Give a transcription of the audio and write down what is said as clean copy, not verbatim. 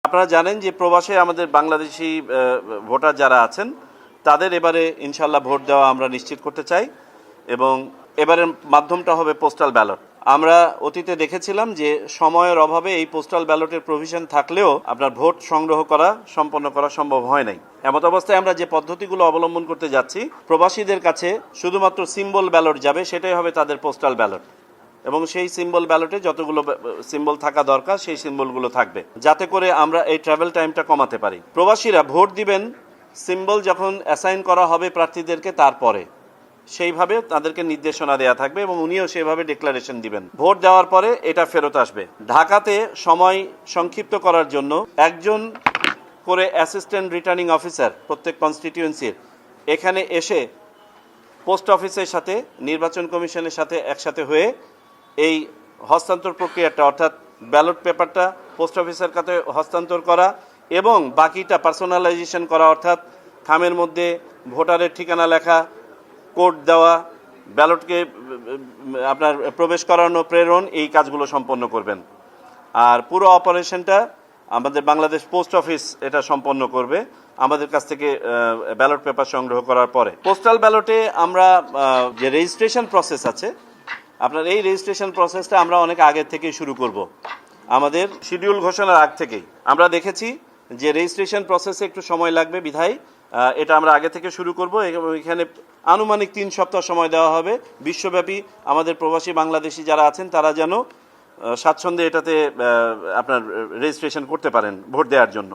আপনারা জানেন যে প্রবাসে আমাদের বাংলাদেশি ভোটার যারা আছেন তাদের এবারে ইনশাল্লাহ ভোট দেওয়া আমরা নিশ্চিত করতে চাই এবং এবারের মাধ্যমটা হবে পোস্টাল ব্যালট। আমরা অতীতে দেখেছিলাম যে সময়ের অভাবে এই পোস্টাল ব্যালটের প্রভিশন থাকলেও আপনার ভোট সংগ্রহ করা সম্পন্ন করা সম্ভব হয় নাই। এমত অবস্থায় আমরা যে পদ্ধতিগুলো অবলম্বন করতে যাচ্ছি, প্রবাসীদের কাছে শুধুমাত্র সিম্বল ব্যালট যাবে, সেটাই হবে তাদের পোস্টাল ব্যালট এবং সেই সিম্বল ব্যালটে যতগুলো সিম্বল থাকা দরকার সেই সিম্বলগুলো থাকবে, যাতে করে আমরা এই ট্রাভেল টাইমটা কমাতে পারি। প্রবাসীরা ভোট দিবেন সিম্বল যখন অ্যাসাইন করা হবে প্রার্থীদেরকে, তারপরে সেইভাবে তাদেরকে নির্দেশনা দেওয়া থাকবে এবং উনিও সেভাবে ডিক্লারেশন দিবেন। ভোট দেওয়ার পরে এটা ফেরত আসবে। ঢাকাতে সময় সংক্ষিপ্ত করার জন্য একজন করে অ্যাসিস্ট্যান্ট রিটার্নিং অফিসার প্রত্যেক কনস্টিটিউয়েন্সির এখানে এসে পোস্ট অফিসের সাথে নির্বাচন কমিশনের সাথে একসাথে হয়ে এই হস্তান্তর প্রক্রিয়াটা, অর্থাৎ ব্যালট পেপারটা পোস্ট অফিসের কাছে হস্তান্তর করা এবং বাকিটা পার্সোনালাইজেশন করা, অর্থাৎ খামের মধ্যে ভোটারের ঠিকানা লেখা, কোড দেওয়া, ব্যালটকে আপনার প্রবেশ করানো, প্রেরণ, এই কাজগুলো সম্পন্ন করবেন। আর পুরো অপারেশনটা আমাদের বাংলাদেশ পোস্ট অফিস এটা সম্পন্ন করবে আমাদের কাছ থেকে ব্যালট পেপার সংগ্রহ করার পরে। পোস্টাল ব্যালটে আমরা যে রেজিস্ট্রেশন প্রসেস আছে, আপনার এই রেজিস্ট্রেশন প্রসেসটা আমরা অনেক আগের থেকেই শুরু করব। আমাদের শিডিউল ঘোষণার আগ থেকেই আমরা দেখেছি যে রেজিস্ট্রেশন প্রসেসে একটু সময় লাগবে, বিধায় এটা আমরা আগে থেকে শুরু করব। এখানে আনুমানিক 3 সপ্তাহ সময় দেওয়া হবে। বিশ্বব্যাপী আমাদের প্রবাসী বাংলাদেশি যারা আছেন তারা যেন স্বাচ্ছন্দ্যে এটাতে আপনার রেজিস্ট্রেশন করতে পারেন ভোট দেওয়ার জন্য।